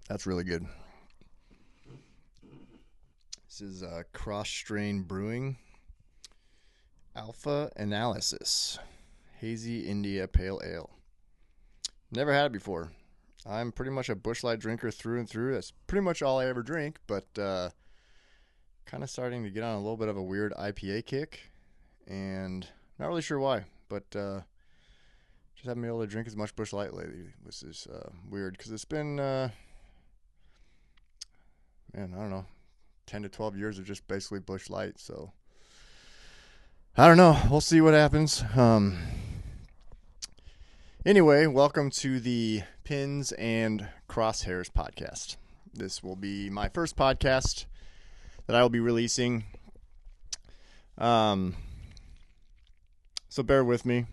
That's really good. This is Cross Strain Brewing Alpha Analysis Hazy India Pale Ale. Never had it before. I'm pretty much a Busch Light drinker through and through. That's pretty much all I ever drink, but kind of starting to get on a little bit of a weird IPA kick, and not really sure why, but just haven't been able to drink as much Busch Light lately, which is weird because it's been, I don't know, 10 to 12 years of just basically Busch Light, so I don't know. We'll see what happens. Anyway, welcome to the Pins and Crosshairs podcast. This will be my first podcast that I will be releasing. So bear with me.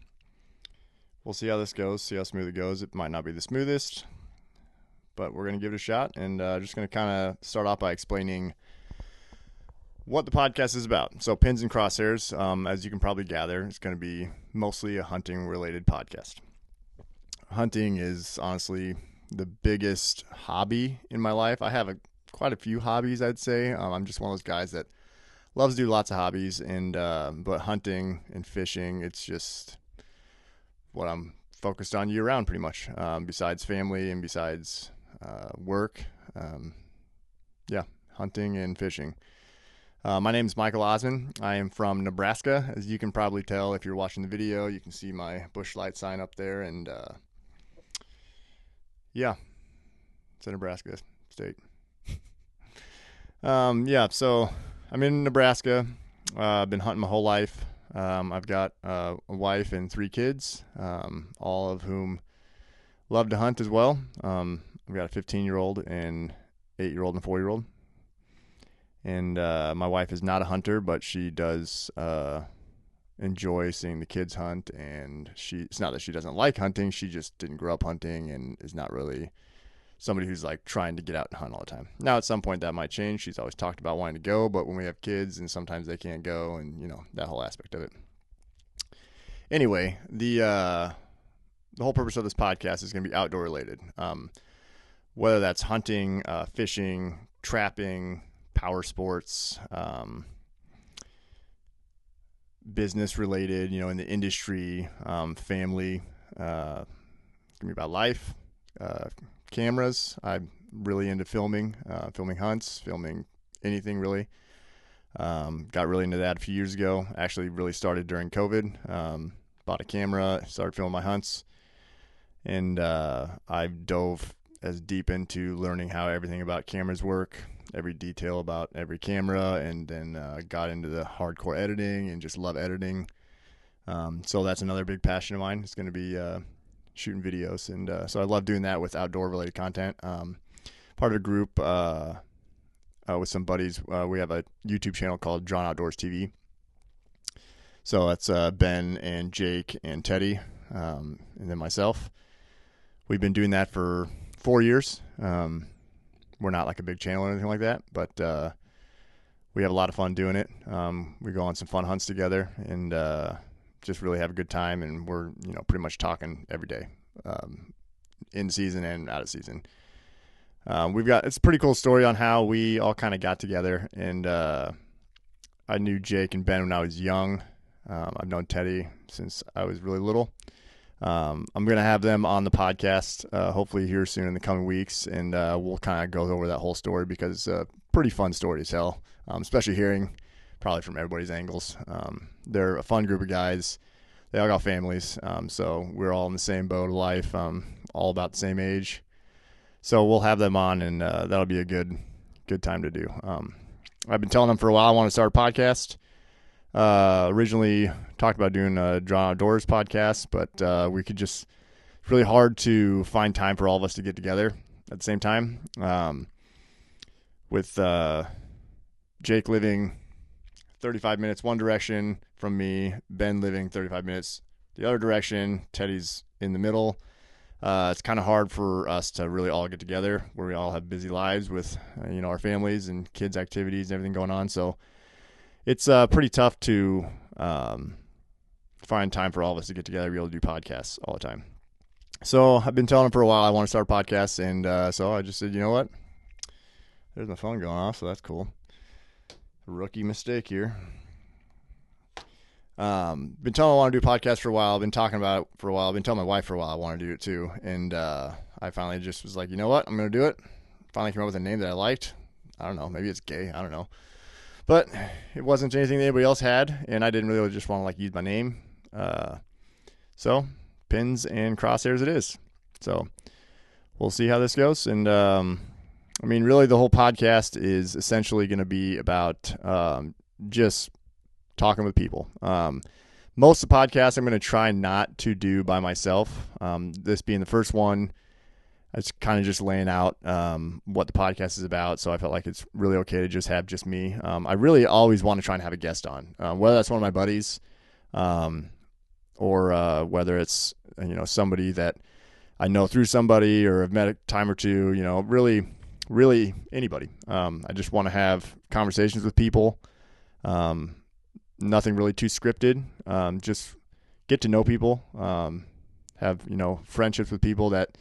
We'll see how this goes, see how smooth it goes. It might not be the smoothest, but we're going to give it a shot, and just going to kind of start off by explaining what the podcast is about. So Pins and Crosshairs, as you can probably gather, it's going to be mostly a hunting-related podcast. Hunting is honestly the biggest hobby in my life. I have quite a few hobbies, I'd say. I'm just one of those guys that loves to do lots of hobbies, and but hunting and fishing, it's just what I'm focused on year-round pretty much, besides family and besides work. Hunting and fishing. My name is Michael Osmond. I am from Nebraska. As you can probably tell if you're watching the video, you can see my Busch Light sign up there, and it's a Nebraska state. So I'm in Nebraska. I've been hunting my whole life. I've got a wife and 3 kids, all of whom love to hunt as well. I've got a 15-year-old, an 8-year-old, and a 4-year-old. And my wife is not a hunter, but she does enjoy seeing the kids hunt. And it's not that she doesn't like hunting. She just didn't grow up hunting and is not really somebody who's like trying to get out and hunt all the time. Now, at some point that might change. She's always talked about wanting to go, but when we have kids and sometimes they can't go, and that whole aspect of it. Anyway, the whole purpose of this podcast is going to be outdoor related. Whether that's hunting, fishing, trapping, power sports, business related, in the industry, family, it's going to be about life, cameras. I'm really into filming hunts, filming anything really. Got really into that a few years ago. Actually really started during COVID. Bought a camera, started filming my hunts, and I dove as deep into learning how everything about cameras work, every detail about every camera, and then got into the hardcore editing and just love editing. So that's another big passion of mine. It's going to be shooting videos, and so I love doing that with outdoor related content. Part of a group with some buddies. We have a YouTube channel called Drawn Outdoors TV. So that's Ben and Jake and Teddy, and then myself. We've been doing that for 4 years. We're not like a big channel or anything like that, but we have a lot of fun doing it. We go on some fun hunts together and just really have a good time, and we're pretty much talking every day, in season and out of season. It's a pretty cool story on how we all kind of got together, and I knew Jake and Ben when I was young. I've known Teddy since I was really little. I'm going to have them on the podcast, hopefully here soon in the coming weeks, and we'll kind of go over that whole story because it's a pretty fun story to tell, especially hearing probably from everybody's angles. They're a fun group of guys. They all got families, so we're all in the same boat of life, all about the same age. So we'll have them on, and that'll be a good time to do. I've been telling them for a while I want to start a podcast. Originally talked about doing a Drawn Outdoors podcast, but it's really hard to find time for all of us to get together at the same time. With Jake living 35 minutes one direction from me, Ben living 35 minutes the other direction, Teddy's in the middle. It's kind of hard for us to really all get together where we all have busy lives with our families and kids' activities and everything going on. So it's pretty tough to find time for all of us to get together and be able to do podcasts all the time. So I've been telling him for a while I want to start a podcast, and so I just said, you know what? There's my phone going off, so that's cool. Rookie mistake here. Been telling him I want to do a podcast for a while. I've been talking about it for a while. I've been telling my wife for a while I want to do it too. And I finally just was like, you know what? I'm going to do it. Finally came up with a name that I liked. I don't know. Maybe it's gay. I don't know. But it wasn't anything that anybody else had, and I didn't really just want to like use my name. So pins and crosshairs it is. So we'll see how this goes. And I mean, really, the whole podcast is essentially going to be about just talking with people. Most of the podcasts I'm going to try not to do by myself. This being the first one, it's kind of just laying out what the podcast is about. So I felt like it's really okay to just have just me. I really always want to try and have a guest on, whether that's one of my buddies or whether it's somebody that I know through somebody or have met a time or two. Really anybody. I just want to have conversations with people. Nothing really too scripted. Just get to know people. Have friendships with people that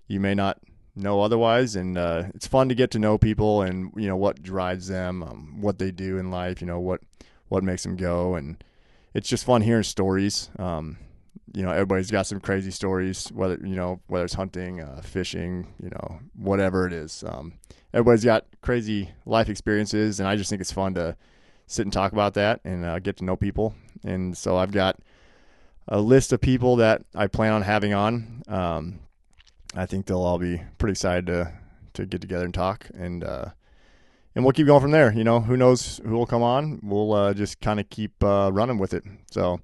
you may not know otherwise, and it's fun to get to know people and what drives them, what they do in life, what makes them go, and it's just fun hearing stories. Everybody's got some crazy stories, whether it's hunting, fishing, whatever it is. Everybody's got crazy life experiences, and I just think it's fun to sit and talk about that and get to know people. And so I've got a list of people that I plan on having on. I think they'll all be pretty excited to get together and talk, and we'll keep going from there. Who knows who will come on? We'll just kind of keep running with it. So,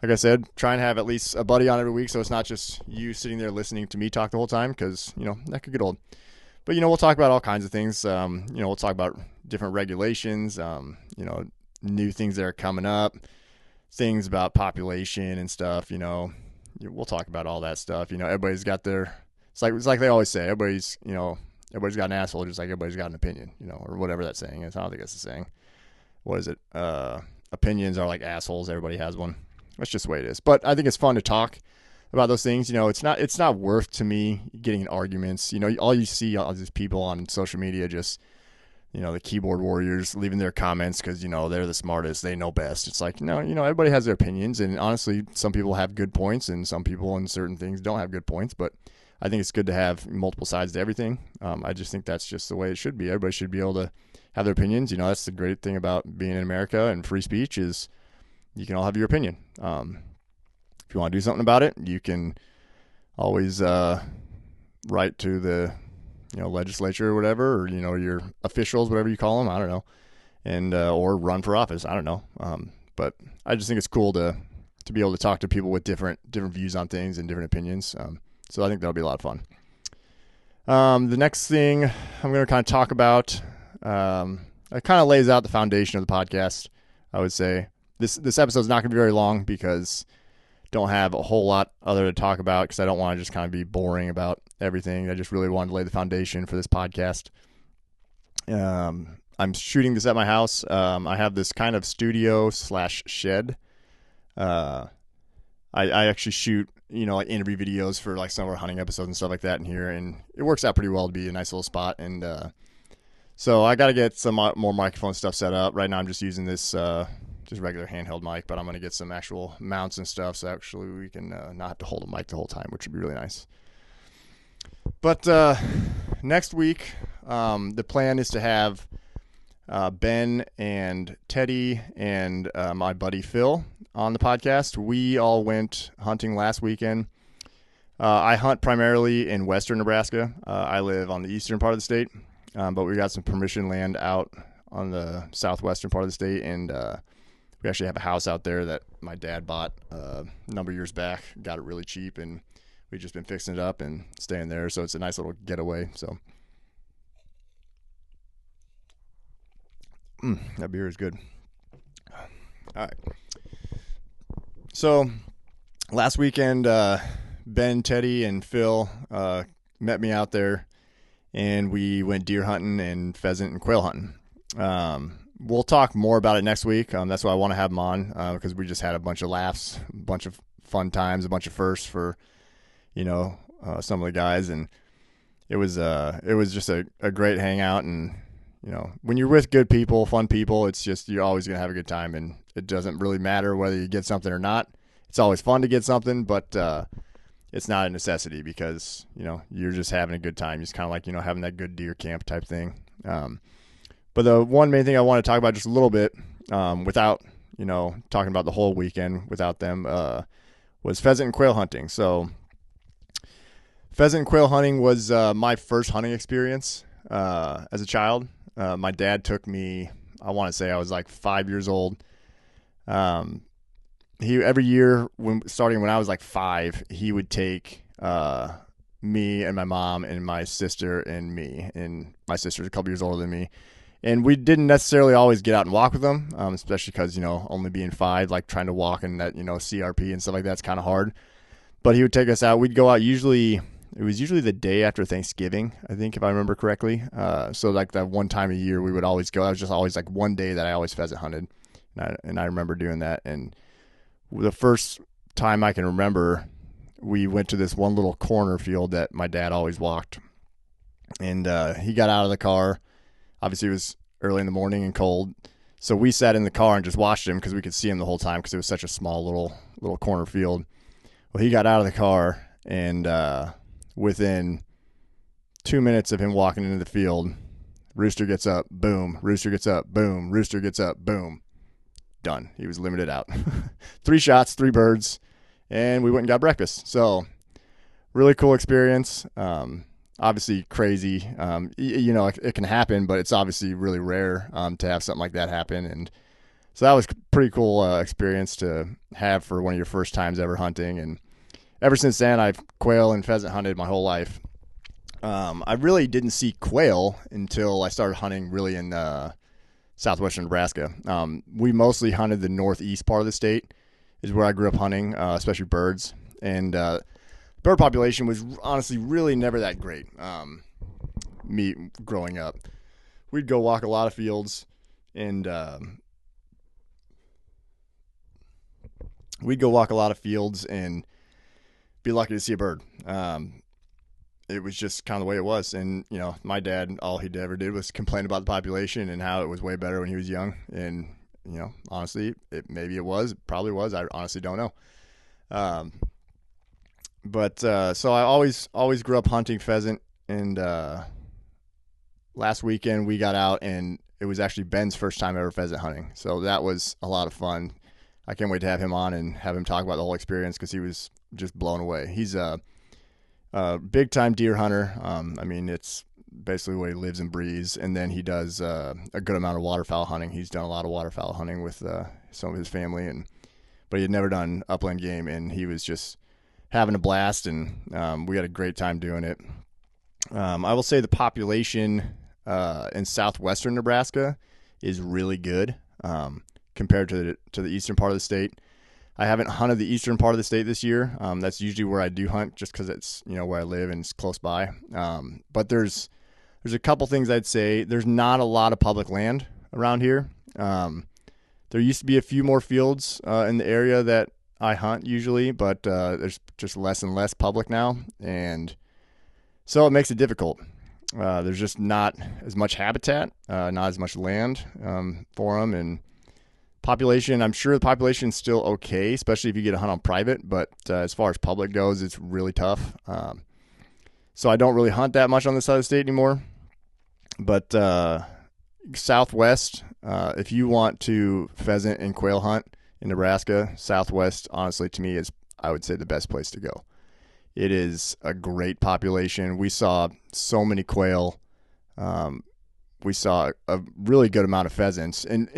like I said, try and have at least a buddy on every week, so it's not just you sitting there listening to me talk the whole time, because that could get old. But we'll talk about all kinds of things. We'll talk about different regulations. New things that are coming up, things about population and stuff. We'll talk about all that stuff. Everybody's got their. It's like they always say. Everybody's got an asshole, just like everybody's got an opinion. Or whatever that saying is. I don't think that's the saying. What is it? Opinions are like assholes. Everybody has one. That's just the way it is. But I think it's fun to talk about those things. It's not worth to me getting in arguments. All you see all these people on social media just, the keyboard warriors leaving their comments because, they're the smartest. They know best. It's like, no, everybody has their opinions. And honestly, some people have good points and some people in certain things don't have good points. But I think it's good to have multiple sides to everything. I just think that's just the way it should be. Everybody should be able to have their opinions. That's the great thing about being in America and free speech is you can all have your opinion. If you want to do something about it, you can always write to the legislature or whatever, or your officials, whatever you call them. I don't know, and or run for office. I don't know. But I just think it's cool to be able to talk to people with different views on things and different opinions. So I think that'll be a lot of fun. The next thing I'm going to kind of talk about, it kind of lays out the foundation of the podcast. I would say this episode is not going to be very long because don't have a whole lot other to talk about because I don't want to just kind of be boring about everything. I just really wanted to lay the foundation for this podcast. I'm shooting this at my house. I have this kind of studio / shed. I actually shoot, like interview videos for like some of our hunting episodes and stuff like that in here, and it works out pretty well to be a nice little spot. And so I got to get some more microphone stuff set up. Right now I'm just using this just regular handheld mic, but I'm going to get some actual mounts and stuff so actually we can not have to hold a mic the whole time, which would be really nice. But next week, the plan is to have Ben and Teddy and my buddy Phil on the podcast. We all went hunting last weekend. I hunt primarily in western Nebraska. I live on the eastern part of the state, but we got some permission land out on the southwestern part of the state, and we actually have a house out there that my dad bought a number of years back. Got it really cheap, and we've just been fixing it up and staying there, so it's a nice little getaway. So that beer is good. All right. So last weekend, Ben, Teddy, and Phil met me out there, and we went deer hunting and pheasant and quail hunting. We'll talk more about it next week. That's why I want to have them on, because we just had a bunch of laughs, a bunch of fun times, a bunch of firsts for, some of the guys, and it was just a great hangout. And when you're with good people, fun people, it's just you're always gonna have a good time, and it doesn't really matter whether you get something or not. It's always fun to get something, but it's not a necessity because you're just having a good time. It's kind of like having that good deer camp type thing. But the one main thing I want to talk about just a little bit, without talking about the whole weekend without them, was pheasant and quail hunting. So pheasant and quail hunting was my first hunting experience as a child. My dad took me, I want to say I was like 5 years old. He every year, starting when I was like 5, he would take me and my mom and my sister and me. And my sister's a couple years older than me. And we didn't necessarily always get out and walk with them, especially because, only being 5, like trying to walk in that, CRP and stuff like that's kind of hard. But he would take us out. We'd go out it was usually the day after Thanksgiving, I think, if I remember correctly. So like that one time a year we would always go. That was just always like one day that I always pheasant hunted. And I remember doing that. And the first time I can remember, we went to this one little cornfield that my dad always walked. And he got out of the car. Obviously, it was early in the morning and cold. So we sat in the car and just watched him because we could see him the whole time because it was such a small little cornfield. Well, he got out of the car, and within 2 minutes of him walking into the field, rooster gets up, boom. Rooster gets up, boom. Rooster gets up, boom. Done. He was limited out. 3 shots, 3 birds, and we went and got breakfast. So really cool experience. Obviously crazy. It can happen, but it's obviously really rare to have something like that happen. And so that was a pretty cool experience to have for one of your first times ever hunting. And ever since then, I've quail and pheasant hunted my whole life. I really didn't see quail until I started hunting really in southwestern Nebraska. We mostly hunted the northeast part of the state is where I grew up hunting, especially birds. And bird population was honestly really never that great. Me growing up, we'd go walk a lot of fields, and be lucky to see a bird. It was just kind of the way it was. And my dad, all he ever did was complain about the population and how it was way better when he was young. And honestly, it probably was. I honestly don't know. But so I always grew up hunting pheasant, and last weekend we got out, and it was actually Ben's first time ever pheasant hunting. So that was a lot of fun. I can't wait to have him on and have him talk about the whole experience because he was just blown away. He's a big time deer hunter. It's basically what he lives and breathes. And then he does a good amount of waterfowl hunting. He's done a lot of waterfowl hunting with some of his family, but he had never done upland game, and he was just having a blast, and we had a great time doing it. I will say the population in southwestern Nebraska is really good compared to the eastern part of the state. I haven't hunted the eastern part of the state this year. That's usually where I do hunt, just because it's where I live and it's close by. But there's a couple things I'd say. There's not a lot of public land around here. There used to be a few more fields in the area that I hunt usually, but there's just less and less public now, and so it makes it difficult. There's just not as much habitat, not as much land for them, and population. I'm sure the population's still okay, especially if you get a hunt on private, but as far as public goes, it's really tough. So I don't really hunt that much on this side of the state anymore. But southwest, if you want to pheasant and quail hunt in Nebraska, southwest, honestly, to me, is, I would say, the best place to go. It is a great population. We saw so many quail. We saw a really good amount of pheasants. And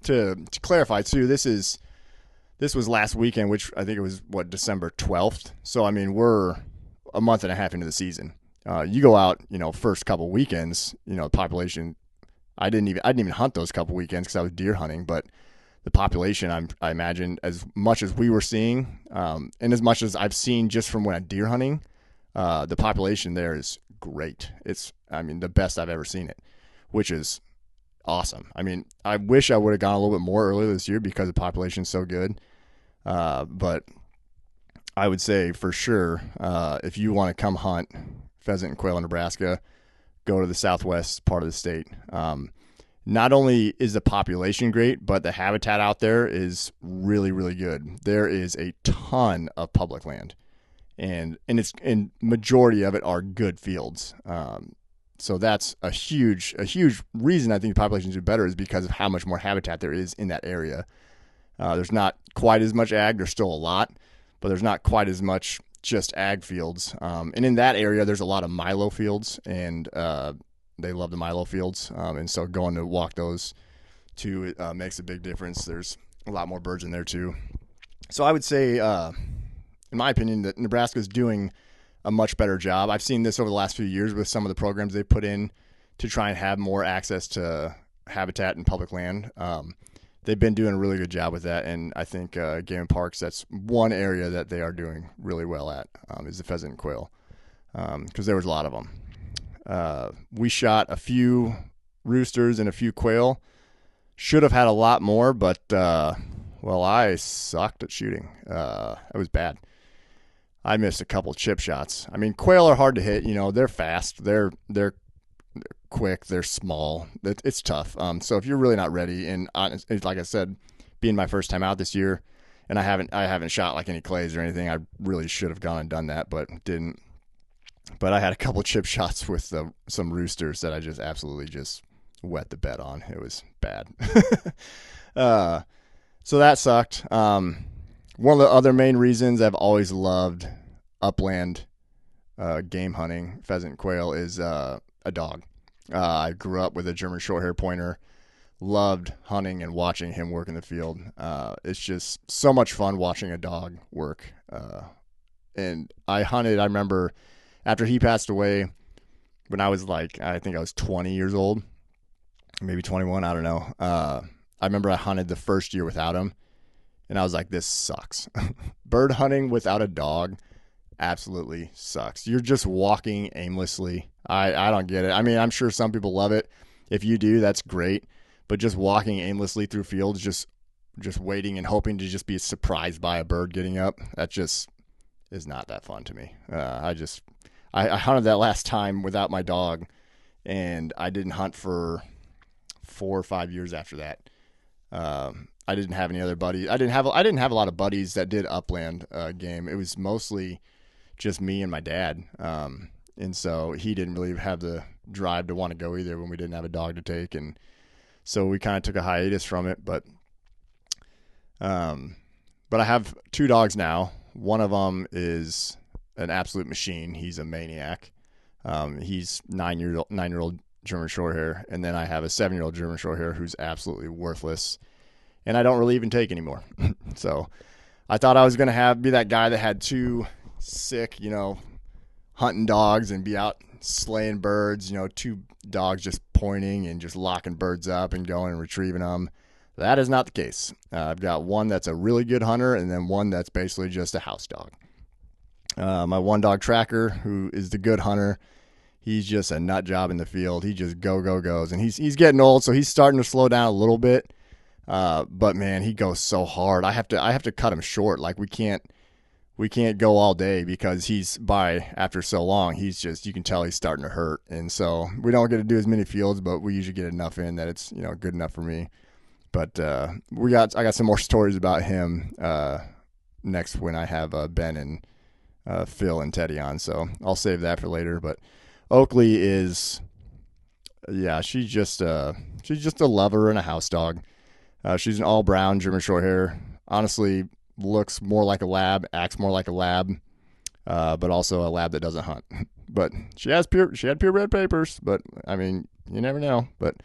to clarify too, this was last weekend, which I think it was December 12th. So we're a month and a half into the season. You go out, first couple weekends, population. I didn't even hunt those couple weekends because I was deer hunting, but the population, I imagine, as much as we were seeing, and as much as I've seen just from when I'm deer hunting, the population there is great. It's, the best I've ever seen it, which is awesome. I wish I would have gone a little bit more earlier this year because the population's so good. But I would say for sure, if you want to come hunt pheasant and quail in Nebraska, go to the southwest part of the state. Not only is the population great, but the habitat out there is really, really good. There is a ton of public land, and majority of it are good fields. So that's a huge reason I think the populations do better is because of how much more habitat there is in that area. There's not quite as much ag. There's still a lot, but there's not quite as much just ag fields. And in that area, there's a lot of milo fields, and they love the milo fields. And so going to walk those too makes a big difference. There's a lot more birds in there too. So I would say, in my opinion, that Nebraska is doing a much better job. I've seen this over the last few years with some of the programs they've put in to try and have more access to habitat and public land. They've been doing a really good job with that, and I think Game and Parks, that's one area that they are doing really well at, is the pheasant and quail, because there was a lot of them. We shot a few roosters and a few quail. Should have had a lot more, but, I sucked at shooting. It was bad. I missed a couple chip shots. I mean, quail are hard to hit. They're fast. They're quick. They're small. It's tough. So if you're really not ready, and like I said, being my first time out this year, and I haven't shot like any clays or anything. I really should have gone and done that, but didn't. But I had a couple chip shots with some roosters that I just absolutely just wet the bed on. It was bad. So that sucked. One of the other main reasons I've always loved upland game hunting, pheasant and quail, is a dog. I grew up with a German Shorthair pointer, loved hunting and watching him work in the field. It's just so much fun watching a dog work. And I remember after he passed away when I was I think I was 20 years old, maybe 21, I don't know. I remember I hunted the first year without him. And I was like, this sucks. Bird hunting without a dog absolutely sucks. You're just walking aimlessly. I don't get it. I mean, I'm sure some people love it. If you do, that's great. But just walking aimlessly through fields, just waiting and hoping to just be surprised by a bird getting up, that just is not that fun to me. I hunted that last time without my dog, and I didn't hunt for 4 or 5 years after that. I didn't have any other buddies. I didn't have a lot of buddies that did upland game. It was mostly just me and my dad. And so he didn't really have the drive to want to go either when we didn't have a dog to take. And so we kind of took a hiatus from it, but I have 2 dogs now. One of them is an absolute machine. He's a maniac. He's 9-year-old German Shorthair. And then I have a 7-year-old German Shorthair who's absolutely worthless. And I don't really even take anymore. So I thought I was going to be that guy that had 2 sick, hunting dogs and be out slaying birds, 2 dogs just pointing and just locking birds up and going and retrieving them. That is not the case. I've got one that's a really good hunter and then one that's basically just a house dog. My one dog Tracker, who is the good hunter, he's just a nut job in the field. He just goes. And he's getting old, so he's starting to slow down a little bit. But man, he goes so hard. I have to cut him short. Like we can't go all day because after so long, you can tell he's starting to hurt. And so we don't get to do as many fields, but we usually get enough in that it's, good enough for me. But, I got some more stories about him, next when I have, Ben and, Phil and Teddy on. So I'll save that for later. But Oakley is, she's just a lover and a house dog. She's an all brown German Shorthair. Honestly, looks more like a lab, acts more like a lab, but also a lab that doesn't hunt. But she had purebred papers, but I mean, you never know. But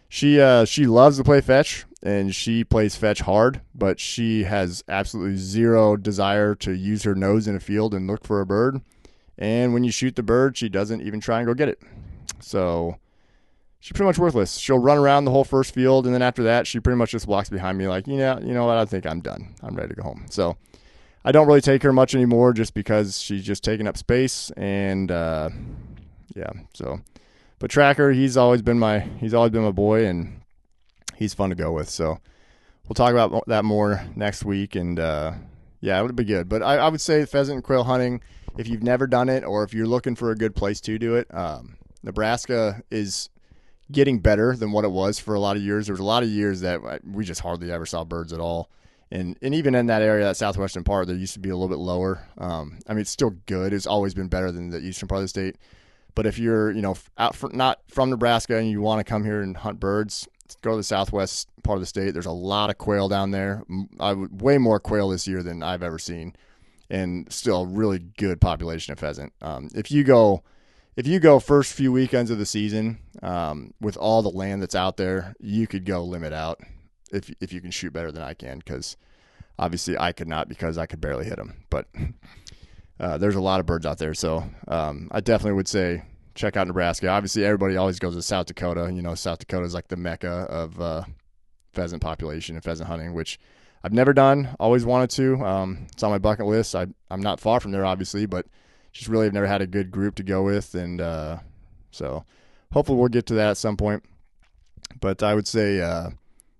she loves to play fetch, and she plays fetch hard, but she has absolutely zero desire to use her nose in a field and look for a bird. And when you shoot the bird, she doesn't even try and go get it. So she's pretty much worthless. She'll run around the whole first field, and then after that, she pretty much just walks behind me like, you know what, I think I'm done. I'm ready to go home. So I don't really take her much anymore just because she's just taking up space, and so. But Tracker, he's always been my boy, and he's fun to go with. So we'll talk about that more next week, and Yeah, it would be good. But I would say pheasant and quail hunting, if you've never done it or if you're looking for a good place to do it, Nebraska is getting better than what it was for a lot of years. There was a lot of years that we just hardly ever saw birds at all. And even in that area, that southwestern part, there used to be a little bit lower. I mean, it's still good. It's always been better than the eastern part of the state. But if you're, not from Nebraska and you want to come here and hunt birds, go to the southwest part of the state. There's a lot of quail down there. Way more quail this year than I've ever seen, and still a really good population of pheasant. If you go first few weekends of the season, with all the land that's out there, you could go limit out if you can shoot better than I can, because obviously I could not, because I could barely hit them. But there's a lot of birds out there, so I definitely would say check out Nebraska. Obviously, everybody always goes to South Dakota. South Dakota is like the mecca of pheasant population and pheasant hunting, which I've never done. Always wanted to. It's on my bucket list. I'm not far from there, obviously, but just really have never had a good group to go with, and so hopefully we'll get to that at some point. But I would say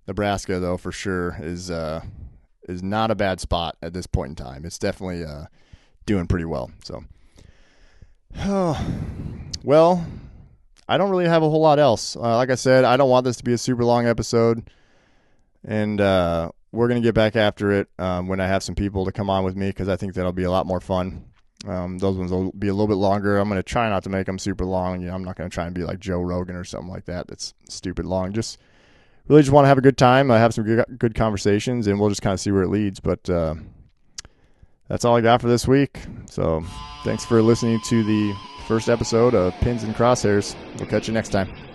Nebraska, though, for sure is not a bad spot at this point in time. It's definitely doing pretty well. So, well, I don't really have a whole lot else. Like I said, I don't want this to be a super long episode, and we're going to get back after it when I have some people to come on with me, because I think that'll be a lot more fun. Those ones will be a little bit longer. I'm going to try not to make them super long. I'm not going to try and be like Joe Rogan or something like that. That's stupid long. Just want to have a good time. I have some good conversations, and we'll just kind of see where it leads. But that's all I got for this week. So thanks for listening to the first episode of Pins and Crosshairs. We'll catch you next time.